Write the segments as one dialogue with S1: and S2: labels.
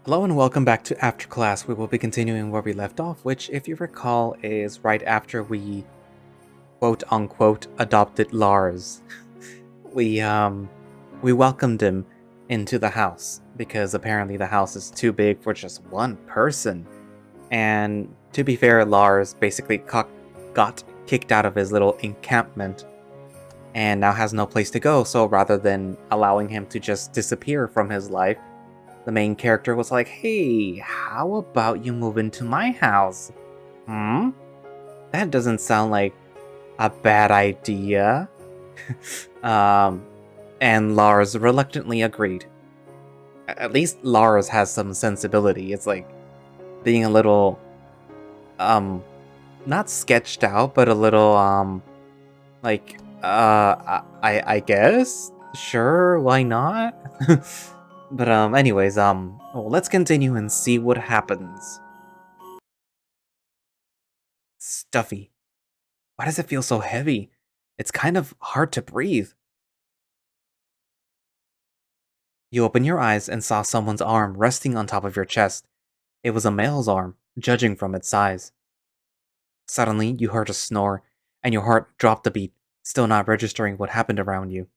S1: Hello and welcome back to After Class. We will be continuing where we left off, which, if you recall, is right after we quote unquote adopted Lars. We we welcomed him into the house because apparently the house is too big for just one person. And to be fair, Lars basically got kicked out of his little encampment and now has no place to go. So rather than allowing him to just disappear from his life, the main character was like, "Hey, how about you move into my house? Hmm? That doesn't sound like a bad idea." um, and Lars reluctantly agreed. At least Lars has some sensibility. It's like being a little, um, not sketched out, but a little, like, I guess? Sure, why not? But, anyways, well, let's continue and see what happens. Stuffy. Why does it feel so heavy? It's kind of hard to breathe. You open your eyes and saw someone's arm resting on top of your chest. It was a male's arm, judging from its size. Suddenly, you heard a snore, and your heart dropped a beat, still not registering what happened around you.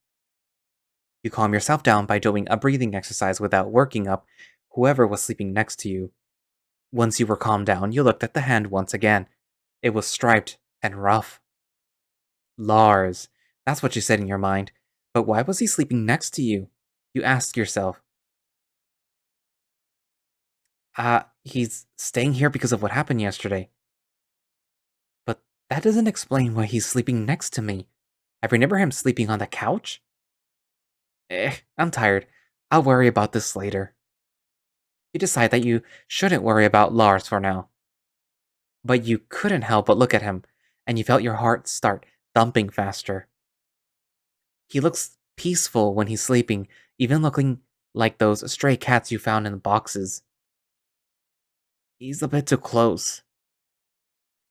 S1: You calm yourself down by doing a breathing exercise without working up whoever was sleeping next to you. Once you were calmed down, you looked at the hand once again. It was striped and rough. Lars. That's what you said in your mind. But why was he sleeping next to you? You asked yourself. He's staying here because of what happened yesterday. But that doesn't explain why he's sleeping next to me. I remember him sleeping on the couch. I'm tired. I'll worry about this later. You decide that you shouldn't worry about Lars for now. But you couldn't help but look at him, and you felt your heart start thumping faster. He looks peaceful when he's sleeping, even looking like those stray cats you found in the boxes. He's a bit too close.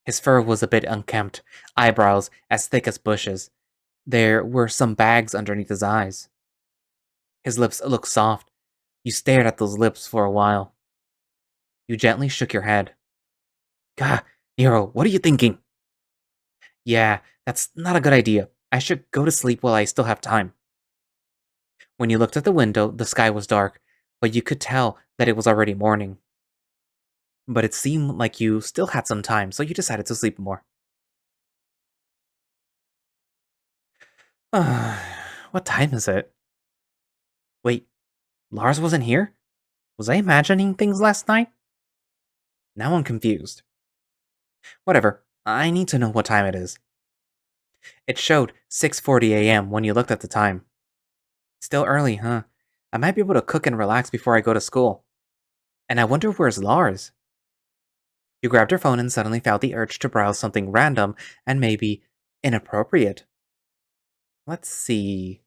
S1: His fur was a bit unkempt, eyebrows as thick as bushes. There were some bags underneath his eyes. His lips looked soft. You stared at those lips for a while. You gently shook your head. Gah, Nero, what are you thinking? Yeah, that's not a good idea. I should go to sleep while I still have time. When you looked at the window, the sky was dark, but you could tell that it was already morning. But it seemed like you still had some time, so you decided to sleep more. What time is it? Wait, Lars wasn't here? Was I imagining things last night? Now I'm confused. Whatever, I need to know what time it is. It showed 6:40 a.m. when you looked at the time. Still early, huh? I might be able to cook and relax before I go to school. And I wonder where's Lars? You grabbed your phone and suddenly felt the urge to browse something random and maybe inappropriate. Let's see.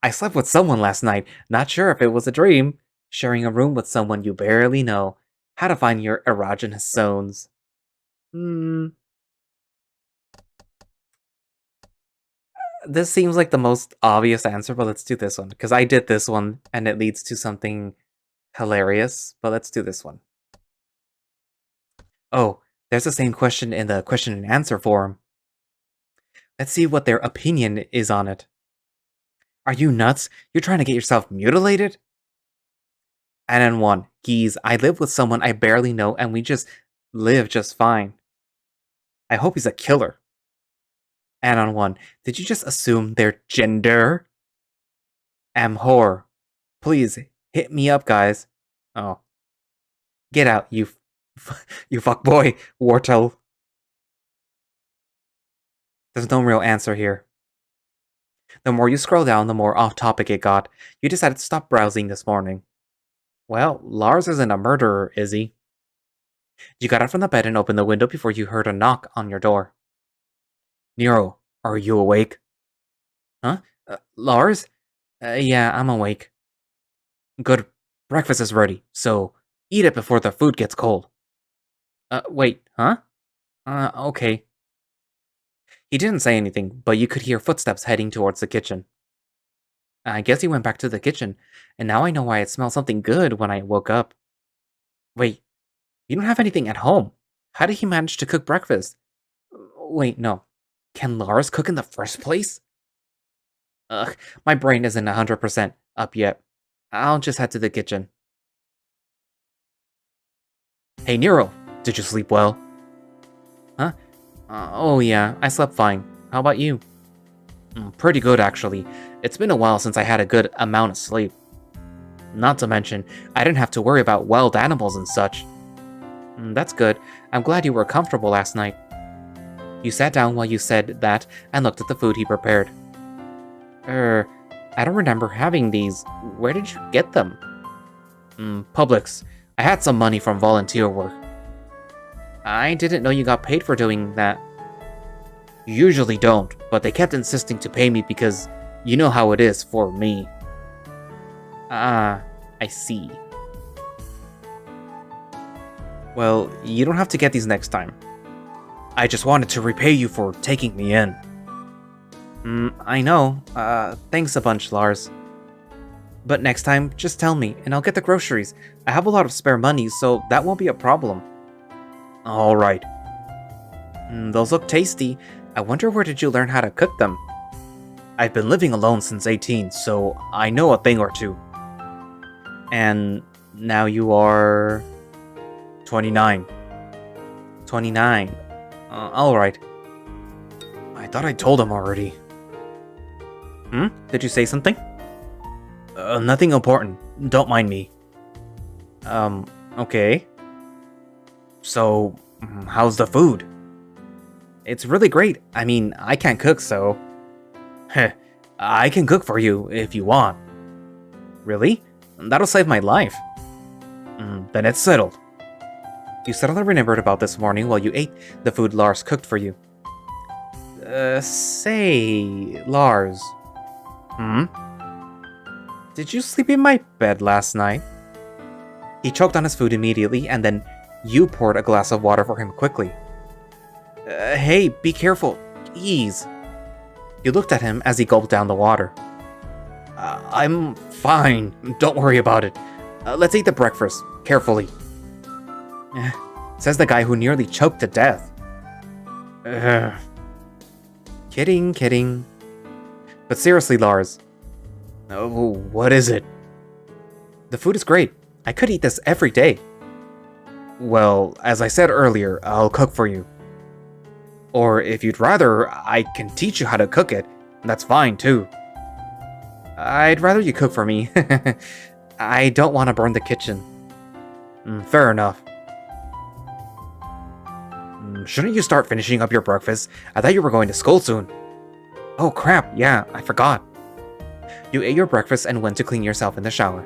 S1: I slept with someone last night, not sure if it was a dream. Sharing a room with someone you barely know. How to find your erogenous zones. Hmm. This seems like the most obvious answer, but let's do this one. Because I did this one, and it leads to something hilarious, but let's do this one. Oh, there's the same question in the question and answer forum. Let's see what their opinion is on it. Are you nuts? You're trying to get yourself mutilated? And then one, geez, I live with someone I barely know and we just live just fine. I hope he's a killer. And on one, did you just assume their gender? Am whore. Please, hit me up, guys. Oh. Get out, you fuck boy, Wartel. There's no real answer here. The more you scroll down, the more off topic it got. You decided to stop browsing this morning. Well, Lars isn't a murderer, is he? You got up from the bed and opened the window before you heard a knock on your door. Nero, are you awake? Huh? Lars? Yeah, I'm awake. Good. Breakfast is ready, so eat it before the food gets cold. Wait, huh? Okay. He didn't say anything, but you could hear footsteps heading towards the kitchen. I guess he went back to the kitchen, and now I know why it smelled something good when I woke up. Wait, you don't have anything at home. How did he manage to cook breakfast? Wait, no. Can Lars cook in the first place? Ugh, my brain isn't 100% up yet. I'll just head to the kitchen. Hey, Nero, did you sleep well? Huh? Oh yeah, I slept fine. How about you? Pretty good, actually. It's been a while since I had a good amount of sleep. Not to mention, I didn't have to worry about wild animals and such. That's good. I'm glad you were comfortable last night. You sat down while you said that and looked at the food he prepared. I don't remember having these. Where did you get them? Publix. I had some money from volunteer work. I didn't know you got paid for doing that. Usually don't, but they kept insisting to pay me because you know how it is for me. Ah, I see. Well, you don't have to get these next time. I just wanted to repay you for taking me in. I know. Thanks a bunch, Lars. But next time, just tell me, and I'll get the groceries. I have a lot of spare money, so that won't be a problem. Alright. Those look tasty. I wonder where did you learn how to cook them? I've been living alone since 18, so I know a thing or two. And now you are... 29. 29. Alright. I thought I told him already. Did you say something? Nothing important. Don't mind me. Okay. So, how's the food? It's really great. I mean, I can't cook, so... Heh, I can cook for you if you want. Really? That'll save my life. Then it's settled. You suddenly remembered about this morning while you ate the food Lars cooked for you. Say, Lars. Did you sleep in my bed last night? He choked on his food immediately, and then you poured a glass of water for him quickly. Hey, be careful. Ease. You looked at him as he gulped down the water. I'm fine. Don't worry about it. Let's eat the breakfast. Carefully. Says the guy who nearly choked to death. Kidding. But seriously, Lars. Oh, what is it? The food is great. I could eat this every day. Well, as I said earlier, I'll cook for you. Or if you'd rather, I can teach you how to cook it. That's fine, too. I'd rather you cook for me. I don't want to burn the kitchen. Fair enough. Shouldn't you start finishing up your breakfast? I thought you were going to school soon. Oh crap, yeah, I forgot. You ate your breakfast and went to clean yourself in the shower.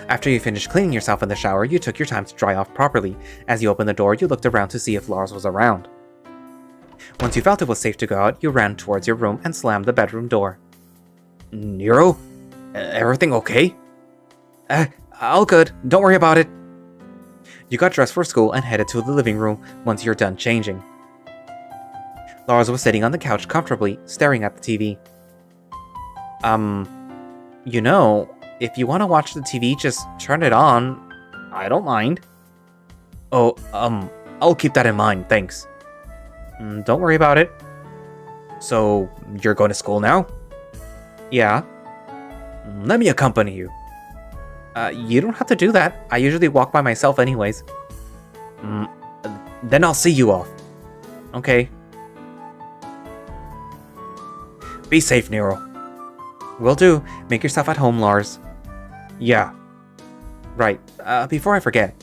S1: After you finished cleaning yourself in the shower, you took your time to dry off properly. As you opened the door, you looked around to see if Lars was around. Once you felt it was safe to go out, you ran towards your room and slammed the bedroom door. Nero? Everything okay? All good. Don't worry about it. You got dressed for school and headed to the living room once you're done changing. Lars was sitting on the couch comfortably, staring at the TV. You know, if you want to watch the TV, just turn it on. I don't mind. Oh, I'll keep that in mind, thanks. Don't worry about it. So, you're going to school now? Yeah. Let me accompany you. You don't have to do that. I usually walk by myself anyways. Then I'll see you off. Okay. Be safe, Nero. Will do. Make yourself at home, Lars. Yeah. Right. Before I forget.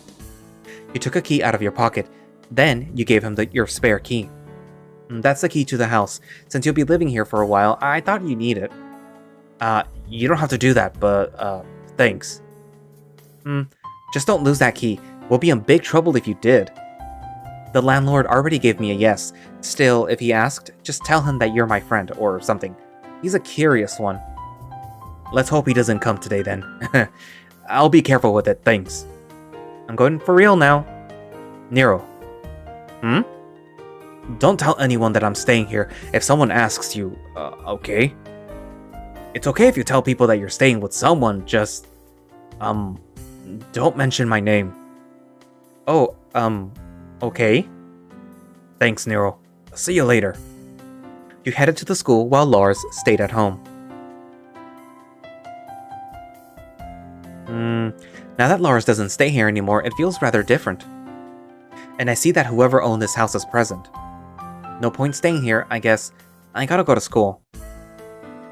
S1: You took a key out of your pocket. Then you gave him your spare key. That's the key to the house. Since you'll be living here for a while, I thought you need it. You don't have to do that, but, thanks. Just don't lose that key. We'll be in big trouble if you did. The landlord already gave me a yes. Still, if he asked, just tell him that you're my friend, or something. He's a curious one. Let's hope he doesn't come today then. I'll be careful with it, thanks. I'm going for real now. Nero. Don't tell anyone that I'm staying here. If someone asks you, okay? It's okay if you tell people that you're staying with someone, just, don't mention my name. Oh, okay? Thanks, Nero. See you later. You headed to the school while Lars stayed at home. Now that Lars doesn't stay here anymore, it feels rather different. And I see that whoever owned this house is present. No point staying here, I guess. I gotta go to school.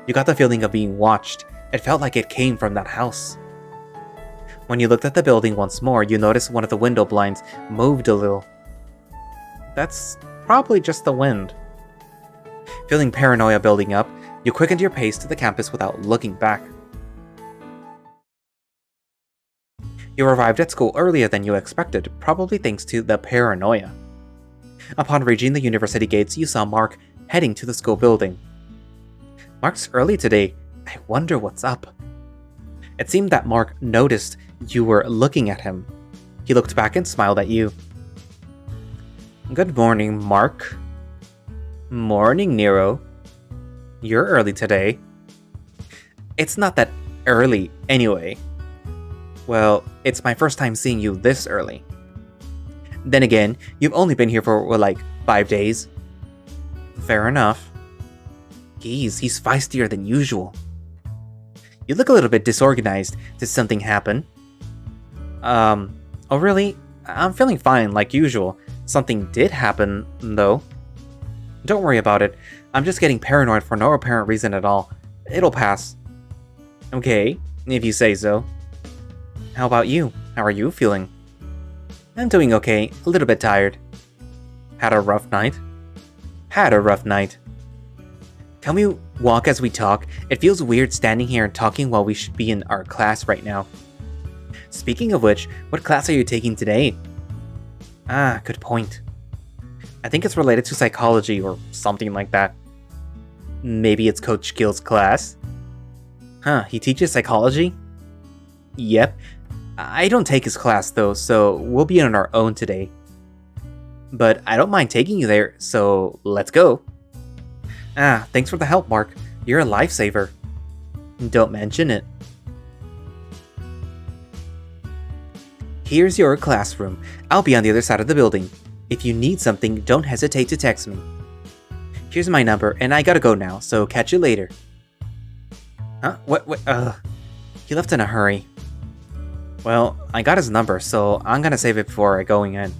S1: You got the feeling of being watched. It felt like it came from that house. When you looked at the building once more, you noticed one of the window blinds moved a little. That's probably just the wind. Feeling paranoia building up, you quickened your pace to the campus without looking back. You arrived at school earlier than you expected, probably thanks to the paranoia. Upon reaching the university gates, you saw Mark heading to the school building. Mark's early today. I wonder what's up. It seemed that Mark noticed you were looking at him. He looked back and smiled at you. Good morning, Mark. Morning, Nero. You're early today. It's not that early, anyway. Well, it's my first time seeing you this early. Then again, you've only been here for, like, 5 days. Fair enough. Geez, he's feistier than usual. You look a little bit disorganized. Did something happen? Oh really? I'm feeling fine, like usual. Something did happen, though. Don't worry about it. I'm just getting paranoid for no apparent reason at all. It'll pass. Okay, if you say so. How about you? How are you feeling? I'm doing okay, a little bit tired. Had a rough night? Had a rough night. Can we walk as we talk? It feels weird standing here and talking while we should be in our class right now. Speaking of which, what class are you taking today? Ah, good point. I think it's related to psychology or something like that. Maybe it's Coach Gill's class? Huh, he teaches psychology? Yep. I don't take his class though, so we'll be on our own today. But I don't mind taking you there, so let's go. Ah, thanks for the help, Mark. You're a lifesaver. Don't mention it. Here's your classroom. I'll be on the other side of the building. If you need something, don't hesitate to text me. Here's my number, and I gotta go now, so catch you later. Huh? What? He left in a hurry. Well, I got his number, so I'm gonna save it before going in.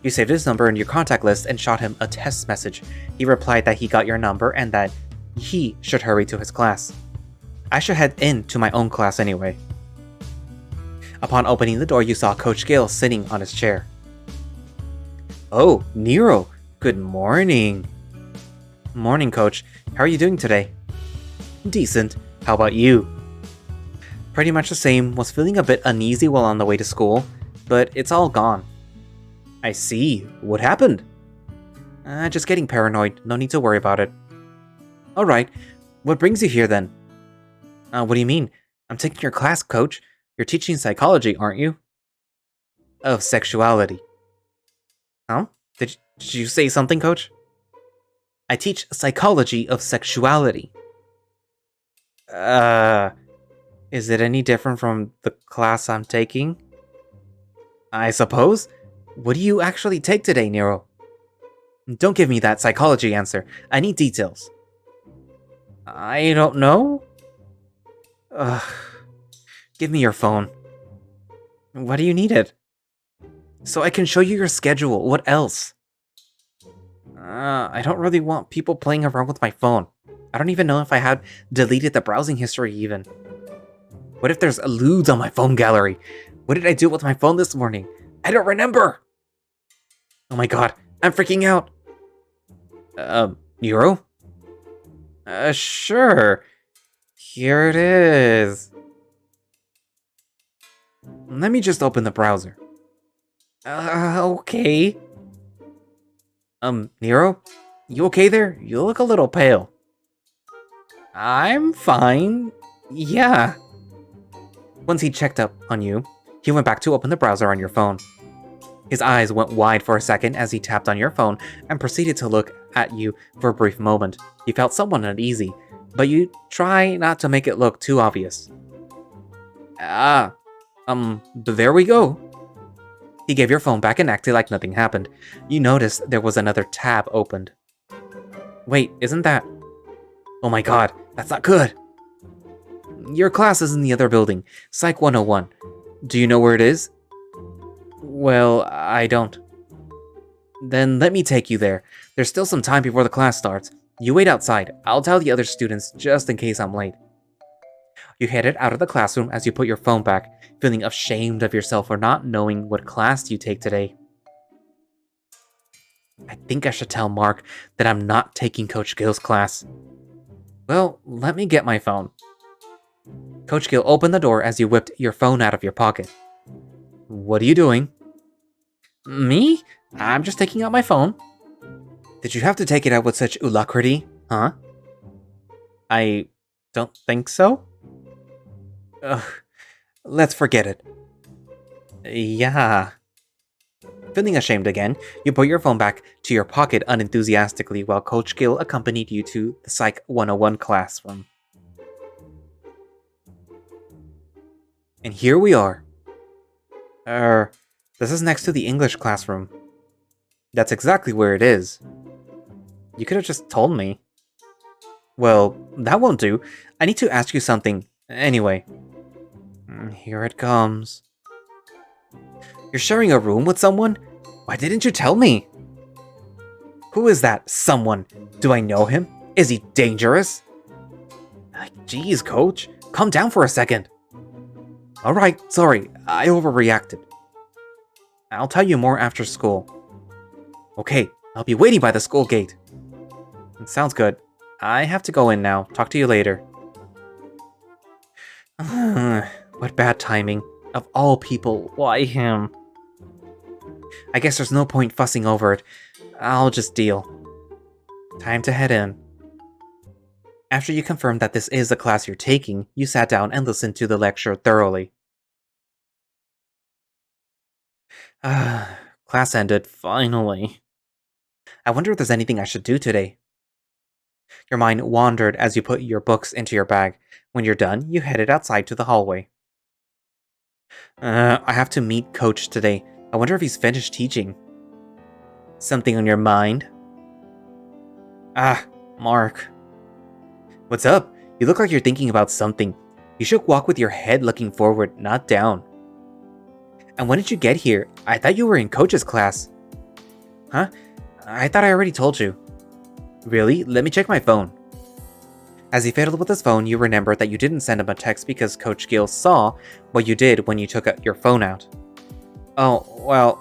S1: You saved his number in your contact list and shot him a test message. He replied that he got your number and that he should hurry to his class. I should head in to my own class anyway. Upon opening the door, you saw Coach Gill sitting on his chair. Oh, Nero, good morning. Morning, Coach. How are you doing today? Decent. How about you? Pretty much the same. Was feeling a bit uneasy while on the way to school, but it's all gone. I see. What happened? Just getting paranoid. No need to worry about it. Alright. What brings you here then? What do you mean? I'm taking your class, Coach. You're teaching psychology, aren't you? Of sexuality. Huh? Did you say something, Coach? I teach psychology of sexuality. Is it any different from the class I'm taking? I suppose. What do you actually take today, Nero? Don't give me that psychology answer. I need details. I don't know? Give me your phone. Why do you need it? So I can show you your schedule. What else? I don't really want people playing around with my phone. I don't even know if I had deleted the browsing history even. What if there's lewds on my phone gallery? What did I do with my phone this morning? I don't remember! Oh my god, I'm freaking out! Nero? Sure. Here it is. Let me just open the browser. Okay. Nero? You okay there? You look a little pale. I'm fine. Yeah. Once he checked up on you, he went back to open the browser on your phone. His eyes went wide for a second as he tapped on your phone and proceeded to look at you for a brief moment. You felt somewhat uneasy, but you try not to make it look too obvious. There we go. He gave your phone back and acted like nothing happened. You noticed there was another tab opened. Wait, isn't that... Oh my god, that's not good. Your class is in the other building, Psych 101. Do you know where it is? Well, I don't. Then let me take you there. There's still some time before the class starts. You wait outside. I'll tell the other students just in case I'm late. You headed out of the classroom as you put your phone back, feeling ashamed of yourself for not knowing what class you take today. I think I should tell Mark that I'm not taking Coach Gill's class. Well, let me get my phone. Coach Gill opened the door as you whipped your phone out of your pocket. What are you doing? Me? I'm just taking out my phone. Did you have to take it out with such alacrity, huh? I don't think so. Ugh, let's forget it. Yeah. Feeling ashamed again, you put your phone back to your pocket unenthusiastically while Coach Gill accompanied you to the Psych 101 classroom. And here we are. This is next to the English classroom. That's exactly where it is. You could have just told me. Well, that won't do. I need to ask you something. Anyway. Here it comes. You're sharing a room with someone? Why didn't you tell me? Who is that someone? Do I know him? Is he dangerous? Jeez, Coach. Calm down for a second. Alright, sorry. I overreacted. I'll tell you more after school. Okay, I'll be waiting by the school gate. Sounds good. I have to go in now. Talk to you later. What bad timing. Of all people, why him? I guess there's no point fussing over it. I'll just deal. Time to head in. After you confirmed that this is the class you're taking, you sat down and listened to the lecture thoroughly. Class ended, finally. I wonder if there's anything I should do today. Your mind wandered as you put your books into your bag. When you're done, you headed outside to the hallway. I have to meet Coach today. I wonder if he's finished teaching. Something on your mind? Mark. What's up? You look like you're thinking about something. You should walk with your head looking forward, not down. And when did you get here? I thought you were in Coach's class. Huh? I thought I already told you. Really? Let me check my phone. As he fiddled with his phone, you remembered that you didn't send him a text because Coach Gill saw what you did when you took your phone out. Oh, well...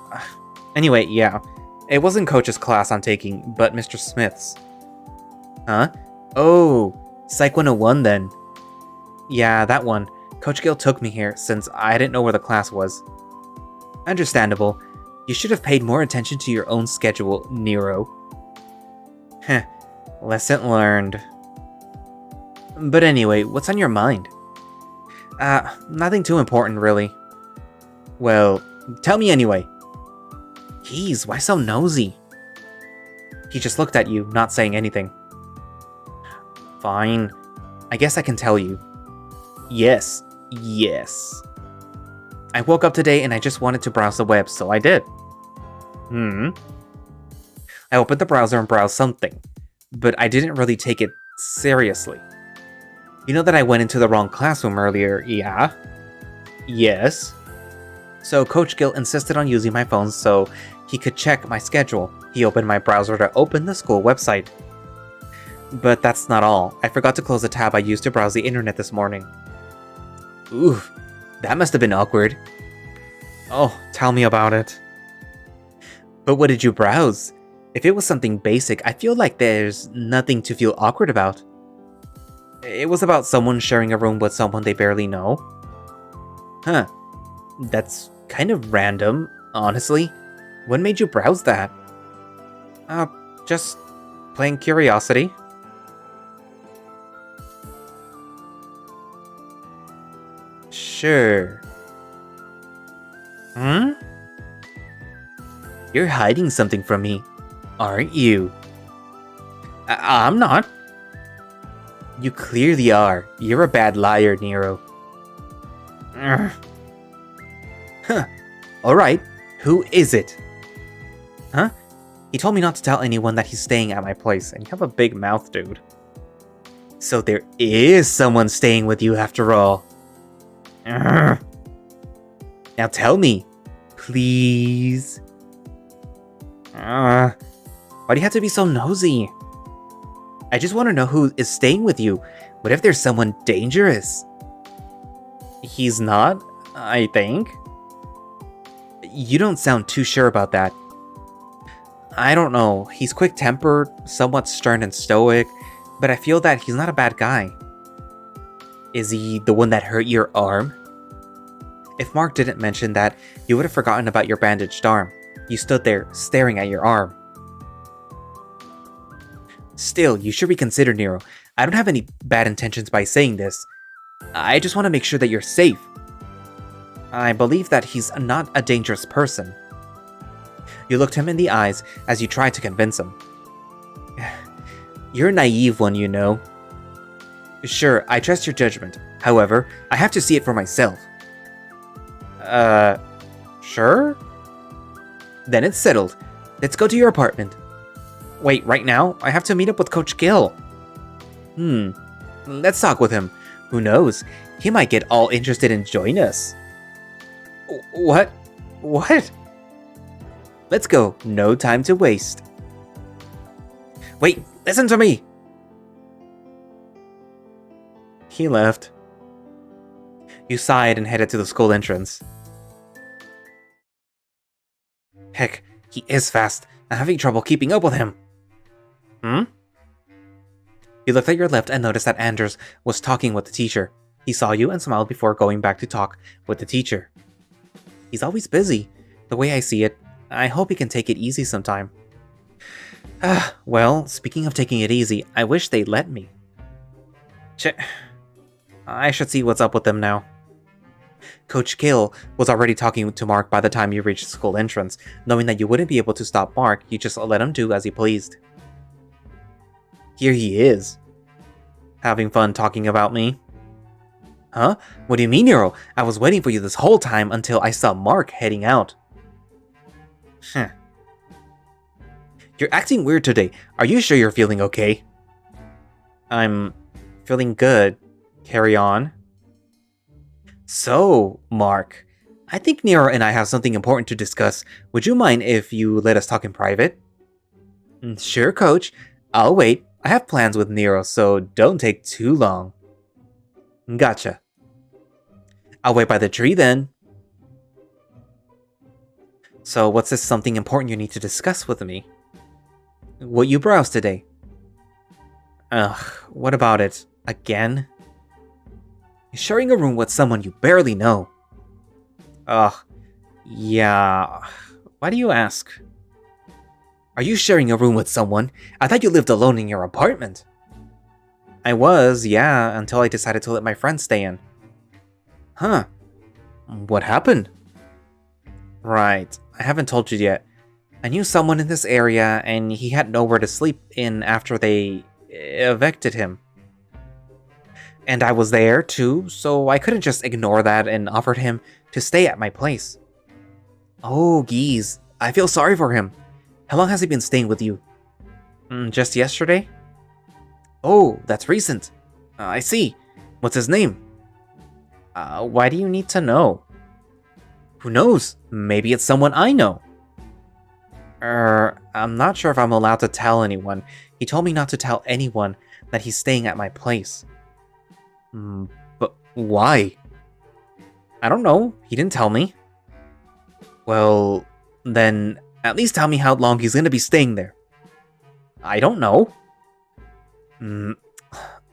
S1: Anyway, yeah. It wasn't Coach's class I'm taking, but Mr. Smith's. Huh? Oh, Psych 101 then. Yeah, that one. Coach Gill took me here since I didn't know where the class was. Understandable. You should have paid more attention to your own schedule, Nero. Heh. Lesson learned. But anyway, what's on your mind? Nothing too important, really. Well, tell me anyway. Jeez, why so nosy? He just looked at you, not saying anything. Fine. I guess I can tell you. Yes. I woke up today and I just wanted to browse the web, so I did. I opened the browser and browsed something, but I didn't really take it seriously. You know that I went into the wrong classroom earlier, yeah? Yes. So Coach Gill insisted on using my phone so he could check my schedule. He opened my browser to open the school website. But that's not all. I forgot to close the tab I used to browse the internet this morning. Oof, that must have been awkward. Oh, tell me about it. But what did you browse? If it was something basic, I feel like there's nothing to feel awkward about. It was about someone sharing a room with someone they barely know. Huh. That's kind of random, honestly. What made you browse that? Just plain curiosity. Sure. You're hiding something from me, aren't you? I'm not. You clearly are. You're a bad liar, Nero. Huh. Alright, who is it? Huh? He told me not to tell anyone that he's staying at my place, and you have a big mouth, dude. So there is someone staying with you after all. Now tell me, please. Why do you have to be so nosy? I just want to know who is staying with you. What if there's someone dangerous? He's not, I think. You don't sound too sure about that. I don't know. He's quick-tempered, somewhat stern and stoic, but I feel that he's not a bad guy. Is he the one that hurt your arm? If Mark didn't mention that, you would have forgotten about your bandaged arm. You stood there, staring at your arm. Still, you should reconsider, Nero. I don't have any bad intentions by saying this. I just want to make sure that you're safe. I believe that he's not a dangerous person. You looked him in the eyes as you tried to convince him. You're a naive one, you know. Sure, I trust your judgment. However, I have to see it for myself. Sure? Then it's settled. Let's go to your apartment. Wait, right now? I have to meet up with Coach Gill. Let's talk with him. Who knows? He might get all interested in joining us. What? What? Let's go. No time to waste. Wait, listen to me! He left. You sighed and headed to the school entrance. Heck, he is fast. I'm having trouble keeping up with him. You looked at your left and noticed that Anders was talking with the teacher. He saw you and smiled before going back to talk with the teacher. He's always busy. The way I see it, I hope he can take it easy sometime. Well, speaking of taking it easy, I wish they'd let me. I should see what's up with them now. Coach Gill was already talking to Mark by the time you reached the school entrance. Knowing that you wouldn't be able to stop Mark, you just let him do as he pleased. Here he is. Having fun talking about me? Huh? What do you mean, Nero? I was waiting for you this whole time until I saw Mark heading out. You're acting weird today. Are you sure you're feeling okay? I'm feeling good. Carry on. So, Mark, I think Nero and I have something important to discuss. Would you mind if you let us talk in private? Sure, Coach. I'll wait. I have plans with Nero, so don't take too long. Gotcha. I'll wait by the tree then. So what's this something important you need to discuss with me? What you browsed today? Ugh, what about it? Again? Sharing a room with someone you barely know. Ugh, yeah. Why do you ask? Are you sharing a room with someone? I thought you lived alone in your apartment. I was, yeah, until I decided to let my friend stay in. Huh. What happened? Right, I haven't told you yet. I knew someone in this area, and he had nowhere to sleep in after they evicted him. And I was there, too, so I couldn't just ignore that and offered him to stay at my place. Oh, geez, I feel sorry for him. How long has he been staying with you? Just yesterday? Oh, that's recent. I see. What's his name? Why do you need to know? Who knows? Maybe it's someone I know. I'm not sure if I'm allowed to tell anyone. He told me not to tell anyone that he's staying at my place. But why? I don't know. He didn't tell me. Well, then at least tell me how long he's gonna be staying there. I don't know.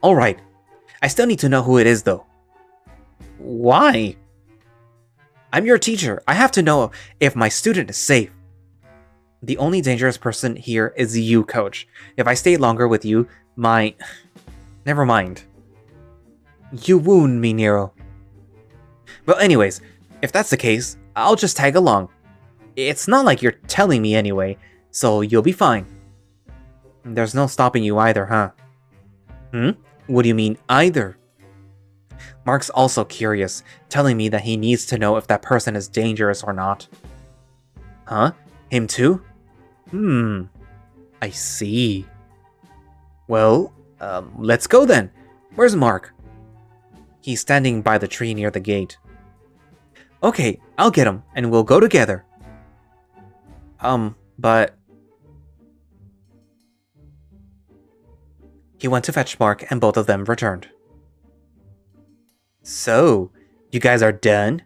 S1: Alright. I still need to know who it is, though. Why? I'm your teacher. I have to know if my student is safe. The only dangerous person here is you, Coach. If I stay longer with you, Never mind. You wound me, Nero. Well, anyways, if that's the case, I'll just tag along. It's not like you're telling me anyway, so you'll be fine. There's no stopping you either, huh? What do you mean, either? Mark's also curious, telling me that he needs to know if that person is dangerous or not. Huh? Him too? I see. Well, let's go then. Where's Mark? He's standing by the tree near the gate. Okay, I'll get him, and we'll go together. But... He went to fetch Mark, and both of them returned. So, you guys are done?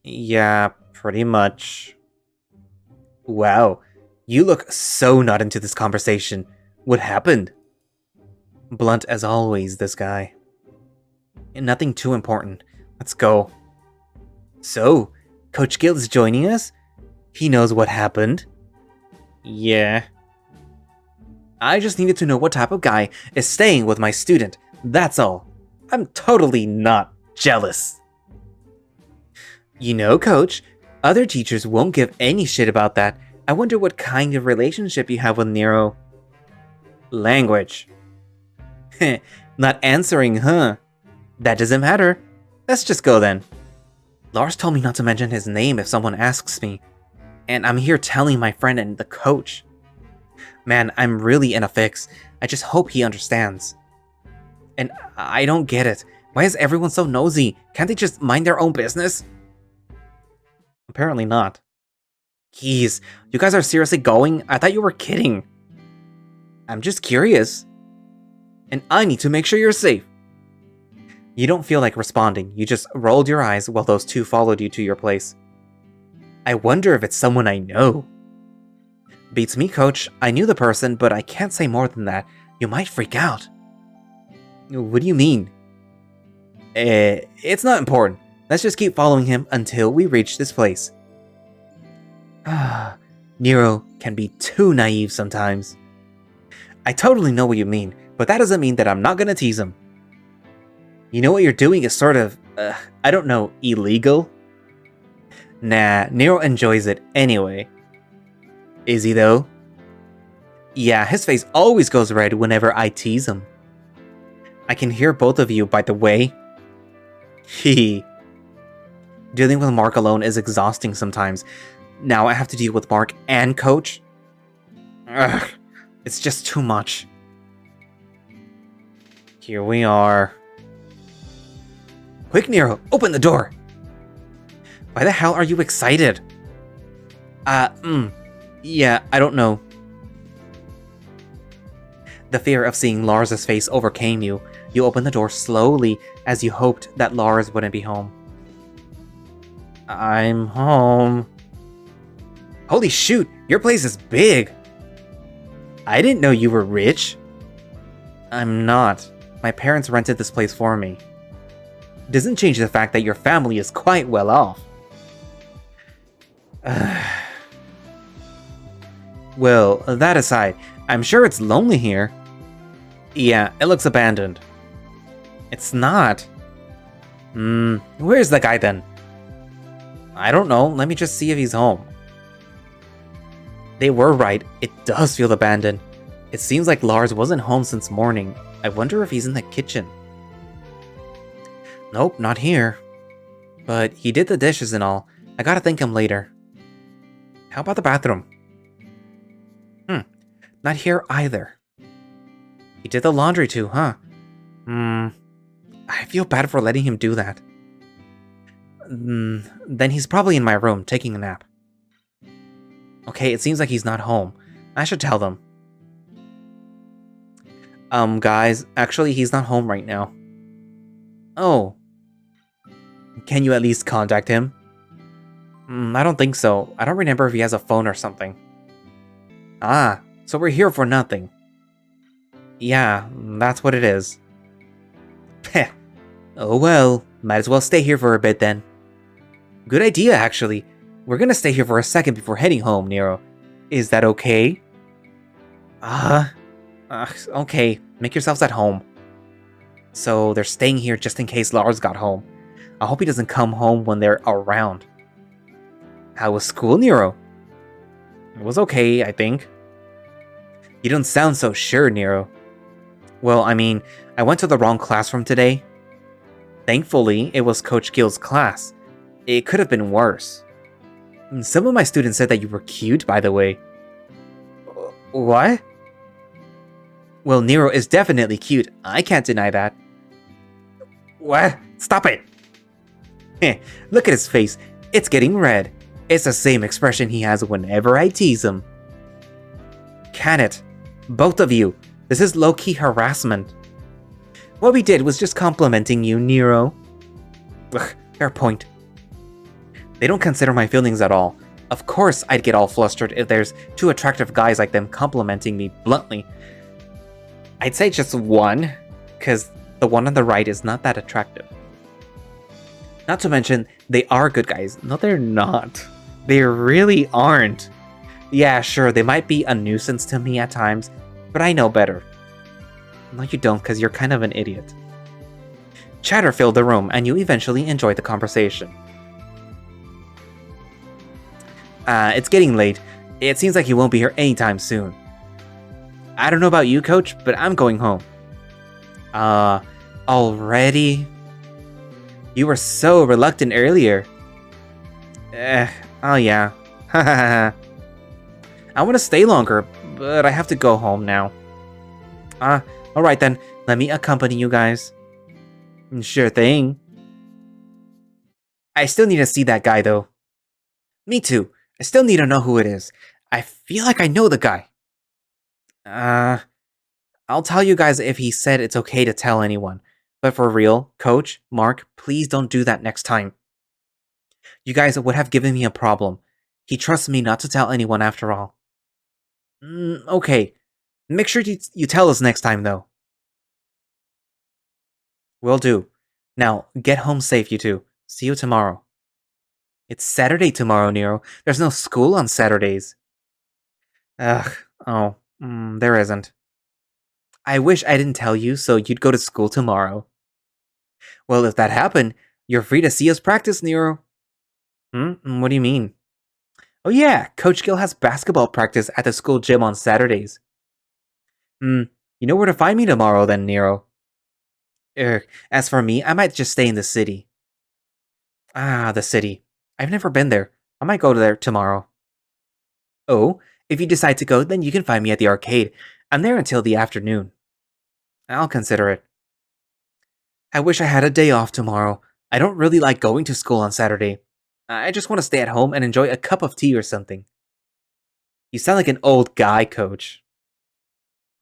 S1: Yeah, pretty much. Wow, you look so not into this conversation. What happened? Blunt as always, this guy. Nothing too important. Let's go. So, Coach Gill is joining us? He knows what happened? Yeah. I just needed to know what type of guy is staying with my student. That's all. I'm totally not jealous. You know, Coach, other teachers won't give any shit about that. I wonder what kind of relationship you have with Nero. Language. Not answering, huh? That doesn't matter. Let's just go then. Lars told me not to mention his name if someone asks me. And I'm here telling my friend and the coach. Man, I'm really in a fix. I just hope he understands. And I don't get it. Why is everyone so nosy? Can't they just mind their own business? Apparently not. Jeez, you guys are seriously going? I thought you were kidding. I'm just curious. And I need to make sure you're safe. You don't feel like responding. You just rolled your eyes while those two followed you to your place. I wonder if it's someone I know. Beats me, Coach. I knew the person, but I can't say more than that. You might freak out. What do you mean? It's not important. Let's just keep following him until we reach this place. Nero can be too naive sometimes. I totally know what you mean, but that doesn't mean that I'm not gonna tease him. You know what you're doing is sort of, I don't know, illegal? Nah, Nero enjoys it anyway. Is he though? Yeah, his face always goes red whenever I tease him. I can hear both of you, by the way. Hehe. Dealing with Mark alone is exhausting sometimes. Now I have to deal with Mark and Coach? Ugh, it's just too much. Here we are. Quick, Nero, open the door! Why the hell are you excited? Yeah, I don't know. The fear of seeing Lars' face overcame you. You opened the door slowly as you hoped that Lars wouldn't be home. I'm home. Holy shoot, your place is big! I didn't know you were rich. I'm not. My parents rented this place for me. Doesn't change the fact that your family is quite well off. Well, that aside, I'm sure it's lonely here. Yeah, it looks abandoned. It's not. Where's the guy then? I don't know, let me just see if he's home. They were right, it does feel abandoned. It seems like Lars wasn't home since morning. I wonder if he's in the kitchen. Nope, not here. But he did the dishes and all. I gotta thank him later. How about the bathroom? Not here either. He did the laundry too, huh? I feel bad for letting him do that. Then he's probably in my room, taking a nap. Okay, it seems like he's not home. I should tell them. Guys, actually he's not home right now. Oh. Can you at least contact him? I don't think so. I don't remember if he has a phone or something. Ah, so we're here for nothing. Yeah, that's what it is. Heh. Oh well, might as well stay here for a bit then. Good idea, actually. We're gonna stay here for a second before heading home, Nero. Is that okay? Okay, make yourselves at home. So they're staying here just in case Lars got home. I hope he doesn't come home when they're around. How was school, Nero? It was okay, I think. You don't sound so sure, Nero. Well, I mean, I went to the wrong classroom today. Thankfully, it was Coach Gill's class. It could have been worse. Some of my students said that you were cute, by the way. What? Well, Nero is definitely cute. I can't deny that. What? Stop it! Look at his face. It's getting red. It's the same expression he has whenever I tease him. Can it? Both of you. This is low-key harassment. What we did was just complimenting you, Nero. Ugh, fair point. They don't consider my feelings at all. Of course I'd get all flustered if there's two attractive guys like them complimenting me bluntly. I'd say just one, because the one on the right is not that attractive. Not to mention, they are good guys. No, they're not. They really aren't. Yeah, sure, they might be a nuisance to me at times, but I know better. No, you don't, because you're kind of an idiot. Chatter filled the room, and you eventually enjoyed the conversation. It's getting late. It seems like you won't be here anytime soon. I don't know about you, Coach, but I'm going home. Already? You were so reluctant earlier. Oh yeah. I want to stay longer, but I have to go home now. Alright then, let me accompany you guys. Sure thing. I still need to see that guy though. Me too. I still need to know who it is. I feel like I know the guy. I'll tell you guys if he said it's okay to tell anyone. But for real, Coach, Mark, please don't do that next time. You guys would have given me a problem. He trusts me not to tell anyone after all. Okay. Make sure you tell us next time, though. Will do. Now, get home safe, you two. See you tomorrow. It's Saturday tomorrow, Nero. There's no school on Saturdays. There isn't. I wish I didn't tell you so you'd go to school tomorrow. Well, if that happened, you're free to see us practice, Nero. What do you mean? Oh yeah, Coach Gill has basketball practice at the school gym on Saturdays. You know where to find me tomorrow then, Nero. As for me, I might just stay in the city. The city. I've never been there. I might go there tomorrow. Oh, if you decide to go, then you can find me at the arcade. I'm there until the afternoon. I'll consider it. I wish I had a day off tomorrow. I don't really like going to school on Saturday. I just want to stay at home and enjoy a cup of tea or something. You sound like an old guy, Coach.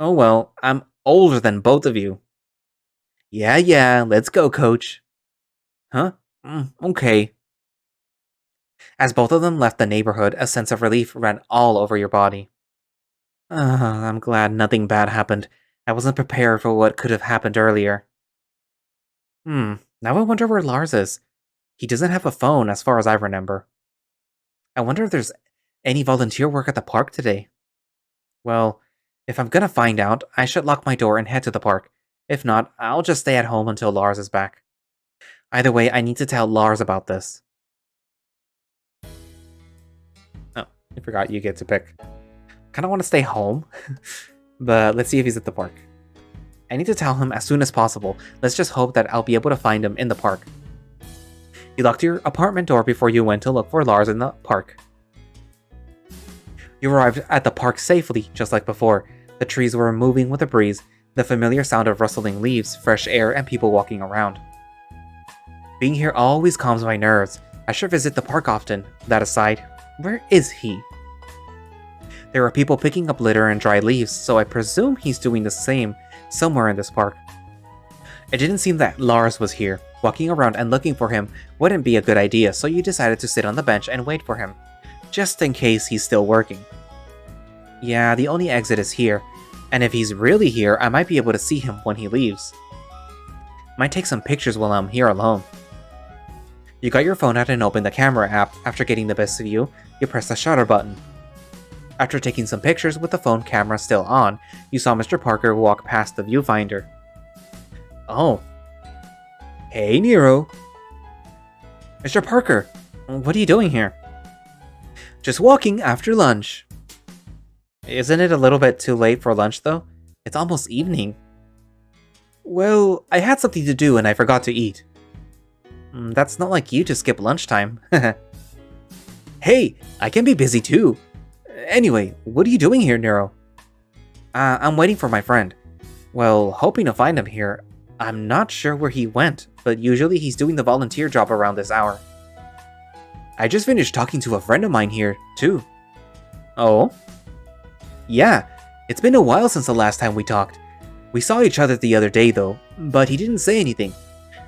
S1: Oh well, I'm older than both of you. Yeah, let's go, Coach. Huh? Okay. As both of them left the neighborhood, a sense of relief ran all over your body. I'm glad nothing bad happened. I wasn't prepared for what could have happened earlier. Now I wonder where Lars is. He doesn't have a phone as far as I remember. I wonder if there's any volunteer work at the park today. Well, if I'm gonna find out, I should lock my door and head to the park. If not, I'll just stay at home until Lars is back. Either way, I need to tell Lars about this. Oh, I forgot you get to pick. Kinda want to stay home, but let's see if he's at the park. I need to tell him as soon as possible. Let's just hope that I'll be able to find him in the park. You locked your apartment door before you went to look for Lars in the park. You arrived at the park safely, just like before. The trees were moving with the breeze, the familiar sound of rustling leaves, fresh air, and people walking around. Being here always calms my nerves. I should visit the park often. That aside, where is he? There are people picking up litter and dry leaves, so I presume he's doing the same somewhere in this park. It didn't seem that Lars was here. Walking around and looking for him wouldn't be a good idea, so you decided to sit on the bench and wait for him, just in case he's still working. Yeah, the only exit is here, and if he's really here, I might be able to see him when he leaves. Might take some pictures while I'm here alone. You got your phone out and opened the camera app. After getting the best view, you press the shutter button. After taking some pictures with the phone camera still on, you saw Mr. Parker walk past the viewfinder. Oh. Hey, Nero. Mr. Parker, what are you doing here? Just walking after lunch. Isn't it a little bit too late for lunch, though? It's almost evening. Well, I had something to do and I forgot to eat. That's not like you to skip lunchtime. Hey, I can be busy too. Anyway, what are you doing here, Nero? I'm waiting for my friend. Well, hoping to find him here. I'm not sure where he went, but usually he's doing the volunteer job around this hour. I just finished talking to a friend of mine here, too. Oh? Yeah, it's been a while since the last time we talked. We saw each other the other day though, but he didn't say anything.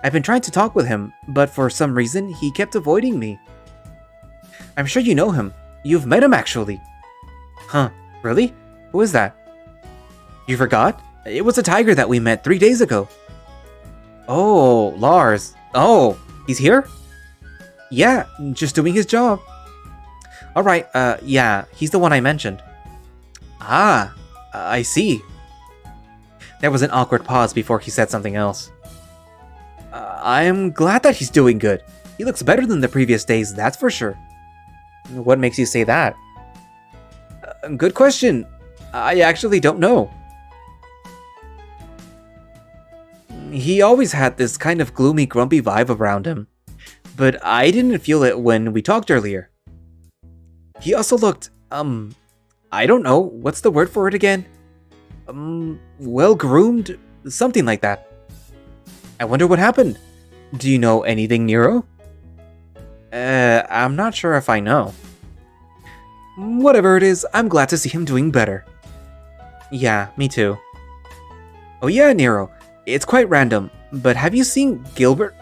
S1: I've been trying to talk with him, but for some reason, he kept avoiding me. I'm sure you know him. You've met him actually. Huh, really? Who is that? You forgot? It was a tiger that we met 3 days ago. Oh, Lars. Oh, he's here? Yeah, just doing his job. Alright, yeah, he's the one I mentioned. Ah, I see. There was an awkward pause before he said something else. I'm glad that he's doing good. He looks better than the previous days, that's for sure. What makes you say that? Good question. I actually don't know. He always had this kind of gloomy, grumpy vibe around him, but I didn't feel it when we talked earlier. He also looked, I don't know, what's the word for it again? Well-groomed? Something like that. I wonder what happened. Do you know anything, Nero? I'm not sure if I know. Whatever it is, I'm glad to see him doing better. Yeah, me too. Oh yeah, Nero, it's quite random, but have you seen Gilbert?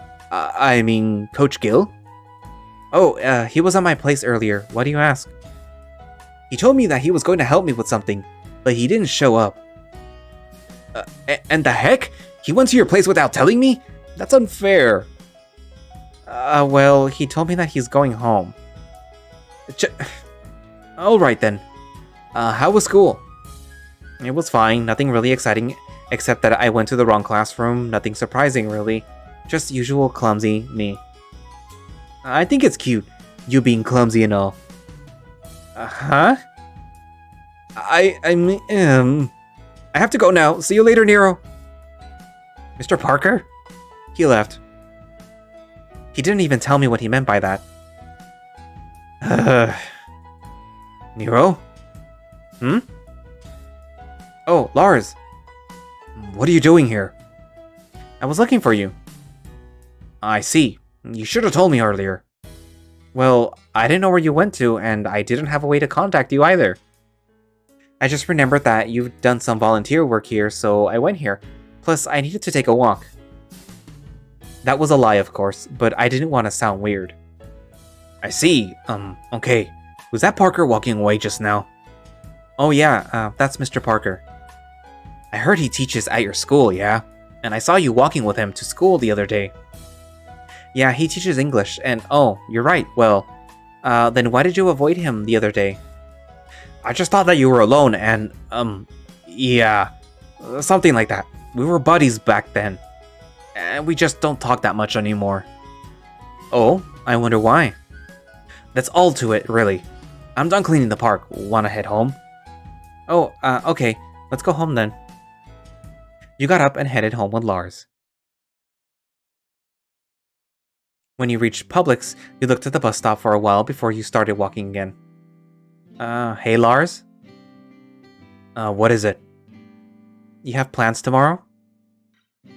S1: Coach Gil? Oh, he was at my place earlier. Why do you ask? He told me that he was going to help me with something, but he didn't show up. And the heck? He went to your place without telling me? That's unfair. Well, he told me that he's going home. Alright then. How was school? It was fine, nothing really exciting, except that I went to the wrong classroom, nothing surprising really. Just usual clumsy me. I think it's cute, you being clumsy and all. Huh? I have to go now. See you later, Nero. Mr. Parker? He left. He didn't even tell me what he meant by that. Nero? Hmm? Oh, Lars. What are you doing here? I was looking for you. I see. You should have told me earlier. Well, I didn't know where you went to, and I didn't have a way to contact you either. I just remembered that you've done some volunteer work here, so I went here. Plus, I needed to take a walk. That was a lie, of course, but I didn't want to sound weird. I see. Okay. Was that Parker walking away just now? Oh yeah, that's Mr. Parker. I heard he teaches at your school, yeah? And I saw you walking with him to school the other day. Yeah, he teaches English, and oh, you're right, well, then why did you avoid him the other day? I just thought that you were alone and, yeah, something like that. We were buddies back then, and we just don't talk that much anymore. Oh, I wonder why. That's all to it, really. I'm done cleaning the park. Wanna head home? Oh, okay, let's go home then. You got up and headed home with Lars. When you reached Publix, you looked at the bus stop for a while before you started walking again. Hey Lars? What is it? You have plans tomorrow?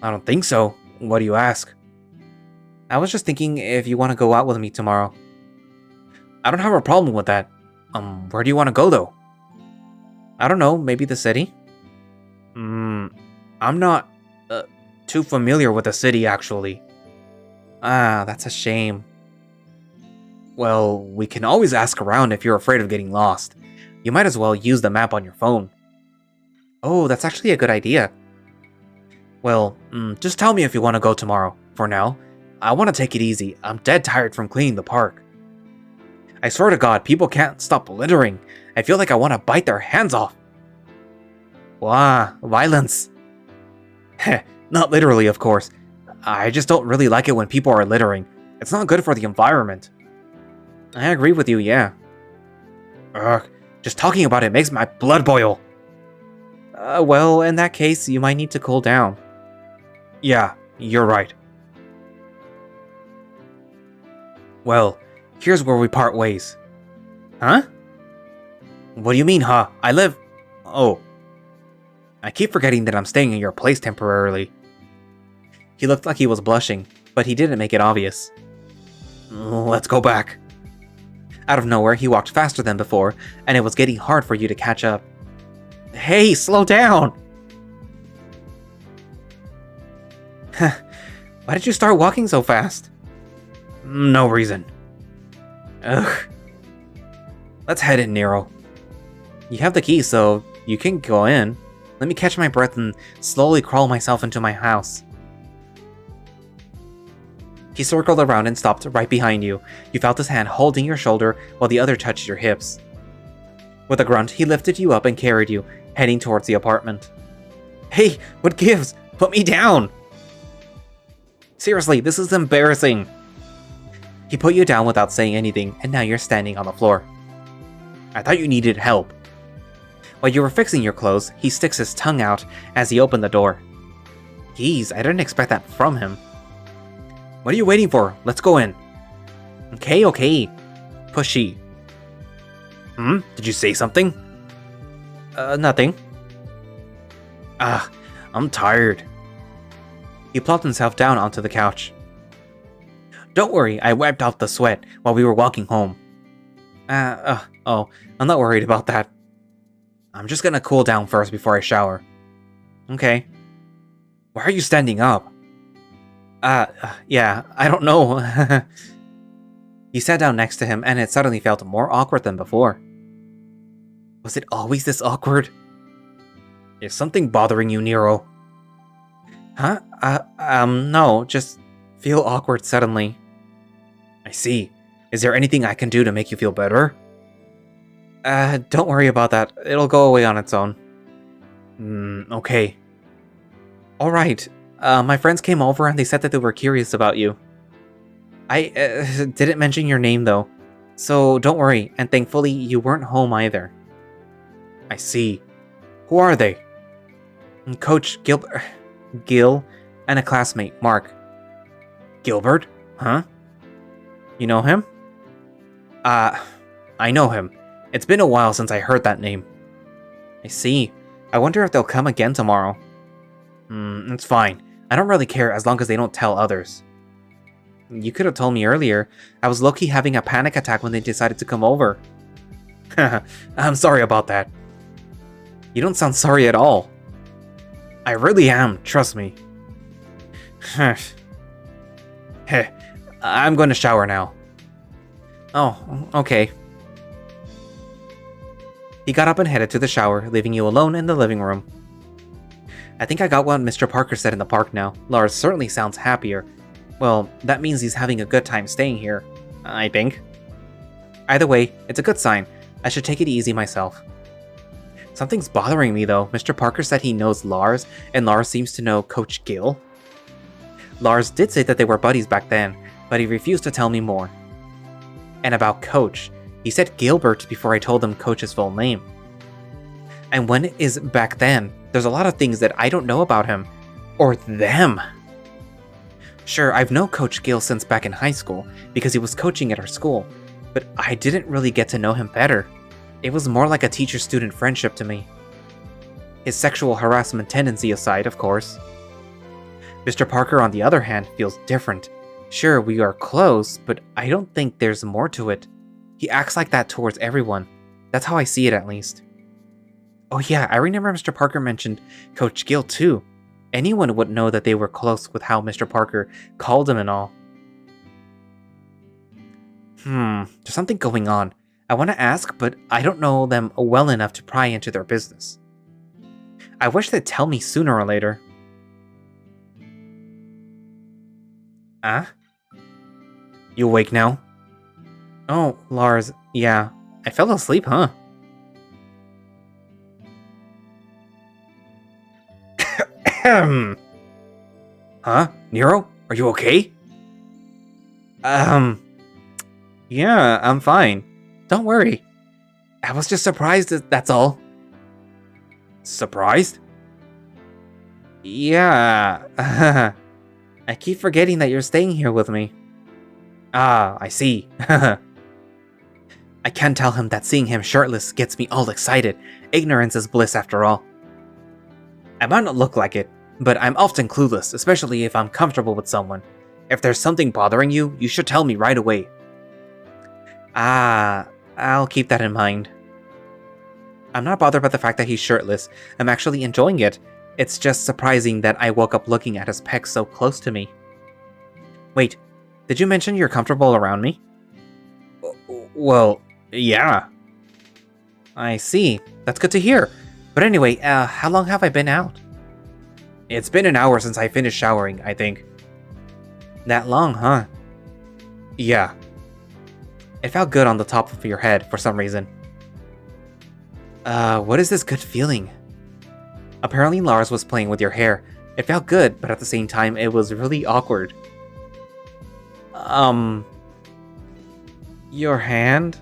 S1: I don't think so. What do you ask? I was just thinking if you want to go out with me tomorrow. I don't have a problem with that. Where do you want to go though? I don't know, maybe the city? I'm not, too familiar with the city actually. Ah, that's a shame. Well, we can always ask around if you're afraid of getting lost. You might as well use the map on your phone. Oh, that's actually a good idea. Well, just tell me if you want to go tomorrow. For now, I want to take it easy. I'm dead tired from cleaning the park. I swear to God, people can't stop littering. I feel like I want to bite their hands off. Wow, violence. Heh, not literally, of course. I just don't really like it when people are littering. It's not good for the environment. I agree with you, yeah. Ugh, just talking about it makes my blood boil. Well, in that case, you might need to cool down. Yeah, you're right. Well, here's where we part ways. Huh? What do you mean, huh? I live... Oh. I keep forgetting that I'm staying in your place temporarily. He looked like he was blushing, but he didn't make it obvious. Let's go back. Out of nowhere, he walked faster than before, and it was getting hard for you to catch up. Hey, slow down! Why did you start walking so fast? No reason. Ugh. Let's head in, Nero. You have the key, so you can go in. Let me catch my breath and slowly crawl myself into my house. He circled around and stopped right behind you. You felt his hand holding your shoulder while the other touched your hips. With a grunt, he lifted you up and carried you, heading towards the apartment. Hey, what gives? Put me down! Seriously, this is embarrassing. He put you down without saying anything, and now you're standing on the floor. I thought you needed help. While you were fixing your clothes, he sticks his tongue out as he opened the door. Geez, I didn't expect that from him. What are you waiting for? Let's go in. Okay. Pushy. Did you say something? Nothing. I'm tired. He plopped himself down onto the couch. Don't worry, I wiped off the sweat while we were walking home. I'm not worried about that. I'm just gonna cool down first before I shower. Okay. Why are you standing up? Yeah, I don't know. You sat down next to him, and it suddenly felt more awkward than before. Was it always this awkward? Is something bothering you, Nero? Huh? No, just feel awkward suddenly. I see. Is there anything I can do to make you feel better? Don't worry about that. It'll go away on its own. Okay. Alright. My friends came over and they said that they were curious about you. I didn't mention your name though, so don't worry, and thankfully you weren't home either. I see. Who are they? Coach Gil, and a classmate, Mark. Gilbert? Huh? You know him? I know him. It's been a while since I heard that name. I see. I wonder if they'll come again tomorrow. It's fine. I don't really care as long as they don't tell others. You could have told me earlier. I was low-key having a panic attack when they decided to come over. I'm sorry about that. You don't sound sorry at all. I really am, trust me. I'm going to shower now. Oh, okay. He got up and headed to the shower, leaving you alone in the living room. I think I got what Mr. Parker said in the park now. Lars certainly sounds happier. Well, that means he's having a good time staying here, I think. Either way, it's a good sign. I should take it easy myself. Something's bothering me though. Mr. Parker said he knows Lars, and Lars seems to know Coach Gil. Lars did say that they were buddies back then, but he refused to tell me more. And about Coach, he said Gilbert before I told him Coach's full name. And when it is back then, there's a lot of things that I don't know about him. Or them. Sure, I've known Coach Gil since back in high school, because he was coaching at our school, but I didn't really get to know him better. It was more like a teacher-student friendship to me. His sexual harassment tendency aside, of course. Mr. Parker, on the other hand, feels different. Sure, we are close, but I don't think there's more to it. He acts like that towards everyone. That's how I see it, at least. Oh yeah, I remember Mr. Parker mentioned Coach Gil too. Anyone would know that they were close with how Mr. Parker called him and all. There's something going on. I want to ask, but I don't know them well enough to pry into their business. I wish they'd tell me sooner or later. You awake now? Oh, Lars, yeah. I fell asleep, huh? Huh? Nero? Are you okay? Yeah, I'm fine. Don't worry. I was just surprised, that's all. Surprised? Yeah. I keep forgetting that you're staying here with me. Ah, I see. I can't tell him that seeing him shirtless gets me all excited. Ignorance is bliss after all. I might not look like it, but I'm often clueless, especially if I'm comfortable with someone. If there's something bothering you, you should tell me right away. Ah, I'll keep that in mind. I'm not bothered by the fact that he's shirtless. I'm actually enjoying it. It's just surprising that I woke up looking at his pecs so close to me. Wait, did you mention you're comfortable around me? Well, yeah. I see. That's good to hear. But anyway, how long have I been out? It's been an hour since I finished showering, I think. That long, huh? Yeah. It felt good on the top of your head for some reason. What is this good feeling? Apparently Lars was playing with your hair. It felt good, but at the same time, it was really awkward. Your hand?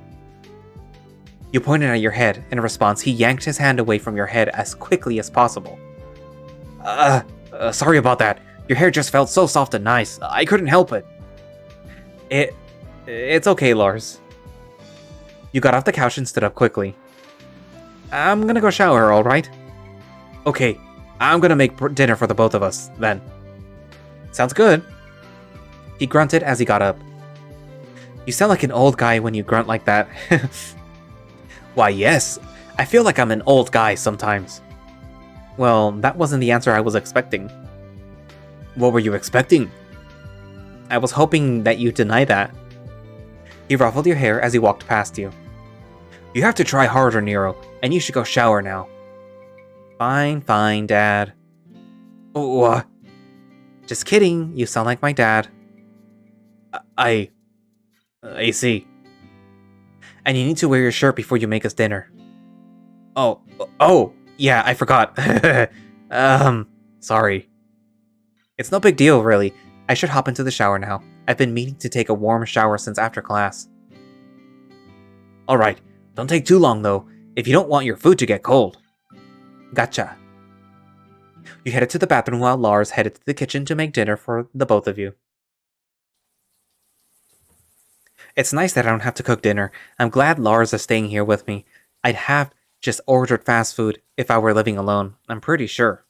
S1: You pointed at your head. In response, he yanked his hand away from your head as quickly as possible. Sorry about that. Your hair just felt so soft and nice. I couldn't help it. It's okay, Lars. You got off the couch and stood up quickly. I'm gonna go shower, alright? Okay, I'm gonna make dinner for the both of us, then. Sounds good. He grunted as he got up. You sound like an old guy when you grunt like that. Why, yes. I feel like I'm an old guy sometimes. Well, that wasn't the answer I was expecting. What were you expecting? I was hoping that you'd deny that. He ruffled your hair as he walked past you. You have to try harder, Nero, and you should go shower now. Fine, Dad. Oh, just kidding, you sound like my dad. I see. And you need to wear your shirt before you make us dinner. Oh, yeah, I forgot. Sorry. It's no big deal, really. I should hop into the shower now. I've been meaning to take a warm shower since after class. Alright, don't take too long though, if you don't want your food to get cold. Gotcha. You headed to the bathroom while Lars headed to the kitchen to make dinner for the both of you. It's nice that I don't have to cook dinner. I'm glad Lars is staying here with me. I'd have just ordered fast food if I were living alone, I'm pretty sure.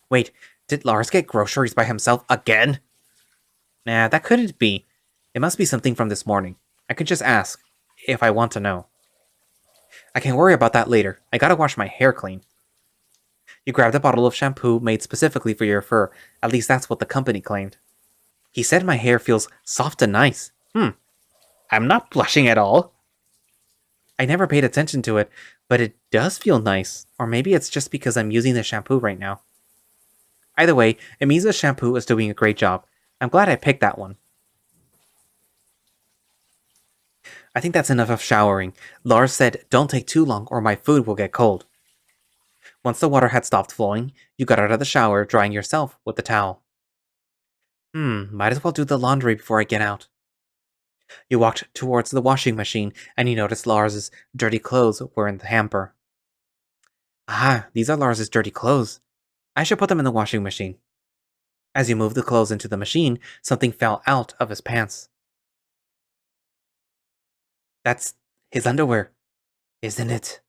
S1: Wait, did Lars get groceries by himself again? Nah, that couldn't be. It must be something from this morning. I could just ask, if I want to know. I can worry about that later. I gotta wash my hair clean. You grabbed a bottle of shampoo made specifically for your fur. At least that's what the company claimed. He said my hair feels soft and nice. I'm not blushing at all. I never paid attention to it, but it does feel nice. Or maybe it's just because I'm using the shampoo right now. Either way, it means the shampoo is doing a great job. I'm glad I picked that one. I think that's enough of showering. Lars said, don't take too long or my food will get cold. Once the water had stopped flowing, you got out of the shower, drying yourself with the towel. Might as well do the laundry before I get out. You walked towards the washing machine, and you noticed Lars's dirty clothes were in the hamper. Ah, these are Lars's dirty clothes. I should put them in the washing machine. As you moved the clothes into the machine, something fell out of his pants. That's his underwear, isn't it?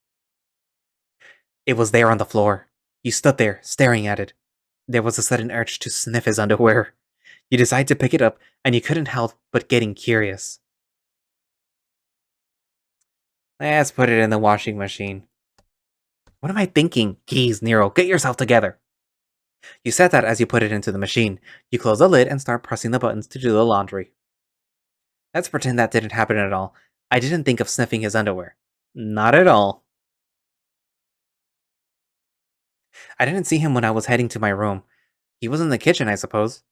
S1: It was there on the floor. You stood there, staring at it. There was a sudden urge to sniff his underwear. You decided to pick it up, and you couldn't help but getting curious. Let's put it in the washing machine. What am I thinking? Geez, Nero, get yourself together. You said that as you put it into the machine. You close the lid and start pressing the buttons to do the laundry. Let's pretend that didn't happen at all. I didn't think of sniffing his underwear. Not at all. I didn't see him when I was heading to my room. He was in the kitchen, I suppose.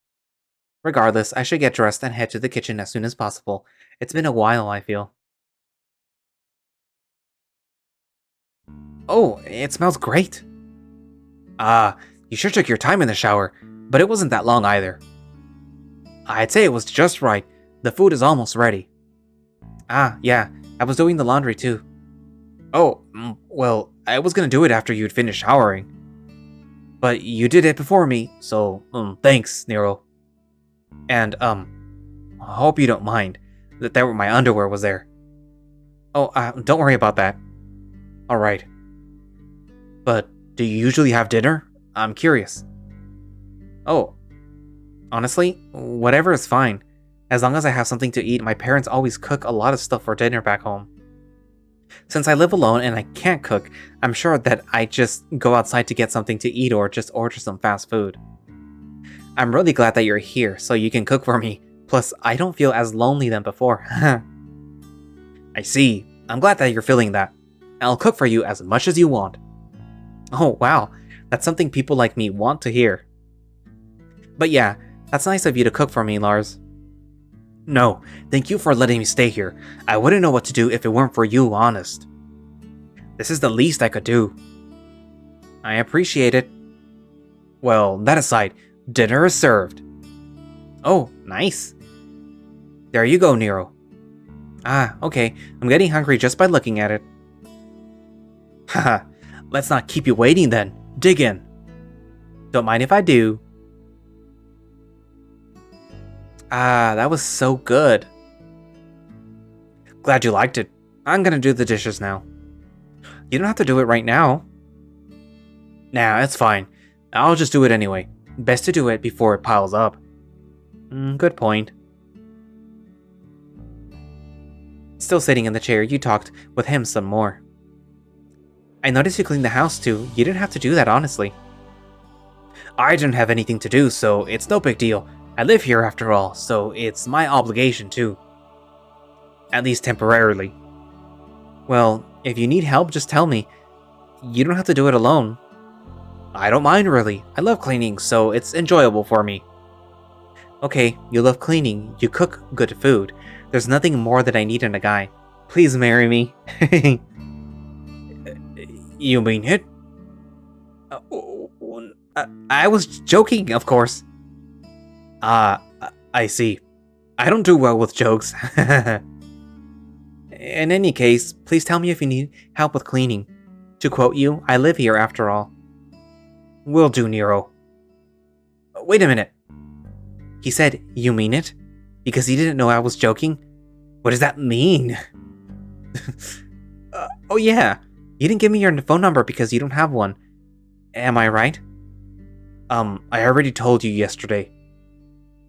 S1: Regardless, I should get dressed and head to the kitchen as soon as possible. It's been a while, I feel. Oh, it smells great. You sure took your time in the shower, but it wasn't that long either. I'd say it was just right. The food is almost ready. Yeah, I was doing the laundry too. Oh, well, I was gonna do it after you'd finished showering. But you did it before me, so, thanks, Nero. And, I hope you don't mind that my underwear was there. Oh, don't worry about that. Alright. But, do you usually have dinner? I'm curious. Oh, honestly, whatever is fine. As long as I have something to eat, my parents always cook a lot of stuff for dinner back home. Since I live alone and I can't cook, I'm sure that I just go outside to get something to eat or just order some fast food. I'm really glad that you're here so you can cook for me. Plus, I don't feel as lonely than before. I see. I'm glad that you're feeling that. I'll cook for you as much as you want. Oh, wow. That's something people like me want to hear. But yeah, that's nice of you to cook for me, Lars. No, thank you for letting me stay here. I wouldn't know what to do if it weren't for you, honest. This is the least I could do. I appreciate it. Well, that aside, dinner is served. Oh, nice. There you go, Nero. Ah, okay. I'm getting hungry just by looking at it. Haha, let's not keep you waiting then. Dig in. Don't mind if I do. Ah, that was so good. Glad you liked it. I'm gonna do the dishes now. You don't have to do it right now. Nah, it's fine. I'll just do it anyway. Best to do it before it piles up. Good point. Still sitting in the chair, you talked with him some more. I noticed you cleaned the house too. You didn't have to do that, honestly. I didn't have anything to do, so it's no big deal. I live here after all, so it's my obligation too. At least temporarily. Well, if you need help, just tell me. You don't have to do it alone. I don't mind really. I love cleaning, so it's enjoyable for me. Okay, you love cleaning, you cook good food. There's nothing more that I need in a guy. Please marry me. You mean it? I was joking, of course. I see. I don't do well with jokes. In any case, please tell me if you need help with cleaning. To quote you, I live here after all. Will do, Nero. Wait a minute. He said, you mean it? Because he didn't know I was joking? What does that mean? Oh yeah, you didn't give me your phone number because you don't have one. Am I right? I already told you yesterday.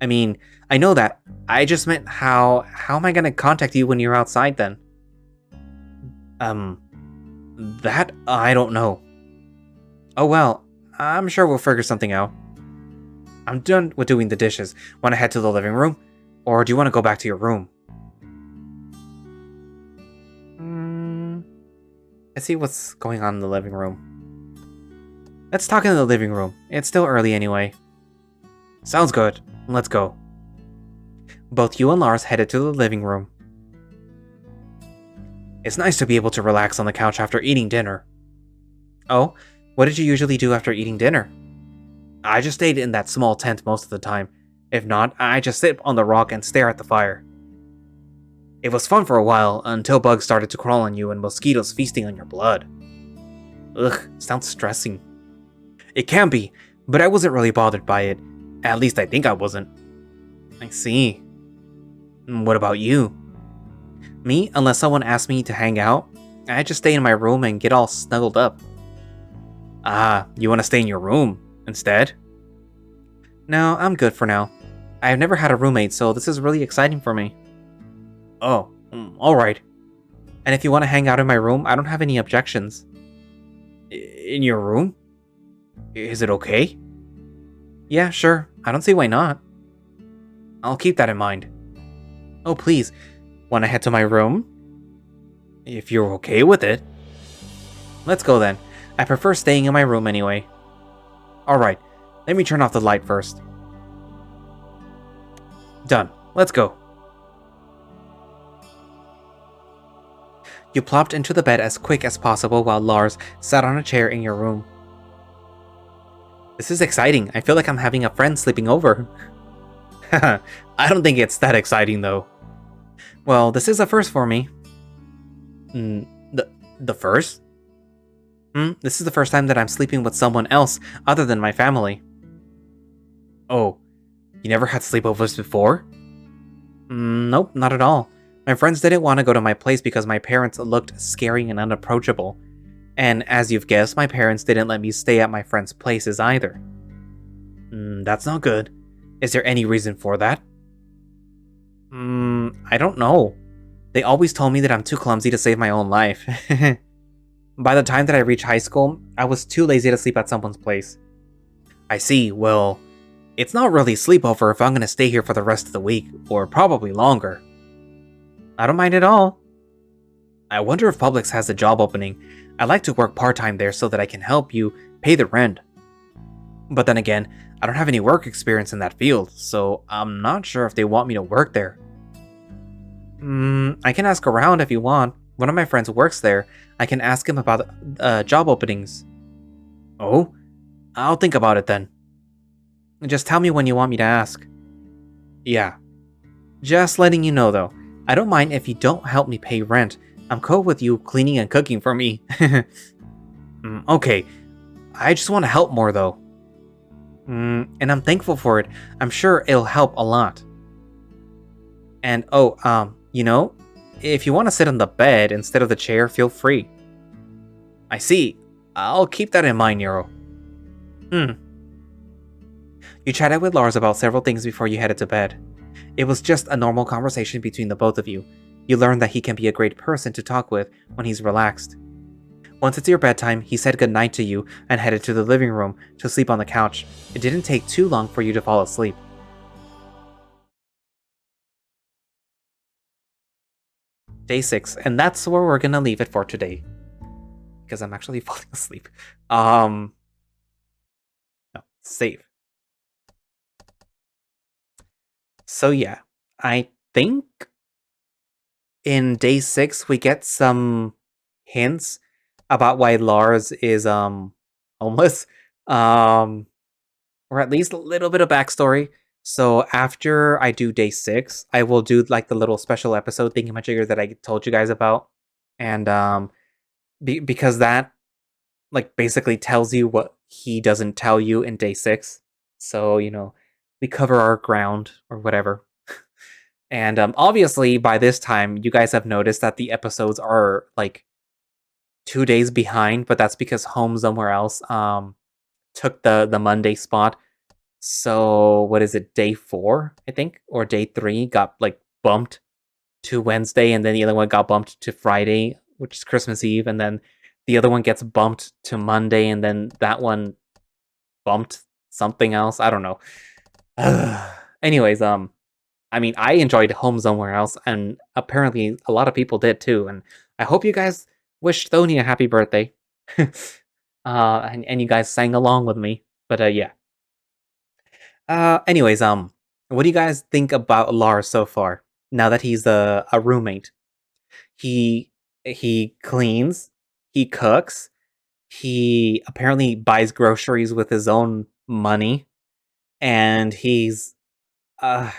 S1: I mean, I know that. I just meant how am I gonna contact you when you're outside then? That I don't know. Oh well, I'm sure we'll figure something out. I'm done with doing the dishes. Want to head to the living room? Or do you want to go back to your room? Let's see what's going on in the living room. Let's talk in the living room. It's still early anyway. Sounds good. Let's go. Both you and Lars headed to the living room. It's nice to be able to relax on the couch after eating dinner. Oh, what did you usually do after eating dinner? I just stayed in that small tent most of the time. If not, I just sit on the rock and stare at the fire. It was fun for a while, until bugs started to crawl on you and mosquitoes feasting on your blood. Ugh, sounds stressing. It can be, but I wasn't really bothered by it. At least I think I wasn't. I see. What about you? Me, unless someone asks me to hang out, I just stay in my room and get all snuggled up. Ah, you want to stay in your room instead? No, I'm good for now. I've never had a roommate, so this is really exciting for me. Oh, alright. And if you want to hang out in my room, I don't have any objections. In your room? Is it okay? Yeah, sure. I don't see why not. I'll keep that in mind. Oh, please. Want to head to my room? If you're okay with it. Let's go then. I prefer staying in my room anyway. Alright, let me turn off the light first. Done. Let's go. You plopped into the bed as quick as possible while Lars sat on a chair in your room. This is exciting. I feel like I'm having a friend sleeping over. Haha, I don't think it's that exciting though. Well, this is a first for me. The first? This is the first time that I'm sleeping with someone else other than my family. Oh, you never had sleepovers before? Nope, not at all. My friends didn't want to go to my place because my parents looked scary and unapproachable. And as you've guessed, my parents didn't let me stay at my friends' places either. That's not good. Is there any reason for that? I don't know. They always told me that I'm too clumsy to save my own life. By the time that I reached high school, I was too lazy to sleep at someone's place. I see, well, it's not really sleepover if I'm gonna stay here for the rest of the week, or probably longer. I don't mind at all. I wonder if Publix has a job opening. I'd like to work part-time there so that I can help you pay the rent. But then again, I don't have any work experience in that field, so I'm not sure if they want me to work there. I can ask around if you want. One of my friends works there. I can ask him about job openings. Oh? I'll think about it then. Just tell me when you want me to ask. Yeah. Just letting you know though, I don't mind if you don't help me pay rent. I'm cool with you cleaning and cooking for me. Okay. I just want to help more though. And I'm thankful for it. I'm sure it'll help a lot. And if you want to sit on the bed instead of the chair, feel free. I see. I'll keep that in mind, Nero. You chatted with Lars about several things before you headed to bed. It was just a normal conversation between the both of you. You learned that he can be a great person to talk with when he's relaxed. Once it's your bedtime, he said goodnight to you and headed to the living room to sleep on the couch. It didn't take too long for you to fall asleep. Day 6, and that's where we're gonna leave it for today. Because I'm actually falling asleep. No, save. So yeah, I think in day 6 we get some hints about why Lars is homeless. Or at least a little bit of backstory. So after I do day 6, I will do like the little special episode thingamajigger that I told you guys about. And because that like basically tells you what he doesn't tell you in day 6. So, we cover our ground or whatever. And obviously by this time you guys have noticed that the episodes are like 2 days behind, but that's because Home Somewhere Else took the Monday spot. So what is it, day 4, I think, or day 3 got like bumped to Wednesday, and then the other one got bumped to Friday, which is Christmas Eve, and then the other one gets bumped to Monday, and then that one bumped something else. I don't know. Anyways, I mean, I enjoyed Home Somewhere Else, and apparently a lot of people did too. And I hope you guys wished Thony a happy birthday. And you guys sang along with me. But yeah. Anyways, what do you guys think about Lars so far? Now that he's a roommate, he cleans, he cooks, he apparently buys groceries with his own money, and he's uh,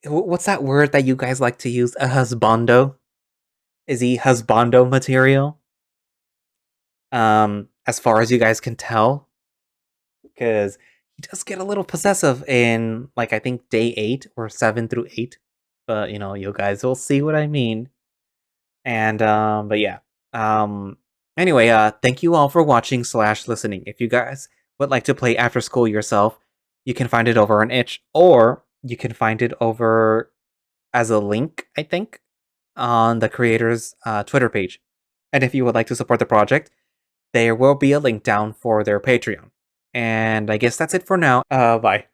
S1: what's that word that you guys like to use? A husbando? Is he husbando material? As far as you guys can tell, because he does get a little possessive in, like, I think day 8 or 7 through 8. But, you guys will see what I mean. And, but yeah. Anyway, thank you all for watching / listening. If you guys would like to play After School yourself, you can find it over on Itch, or you can find it over as a link, I think, on the creator's Twitter page. And if you would like to support the project, there will be a link down for their Patreon. And I guess that's it for now. Bye.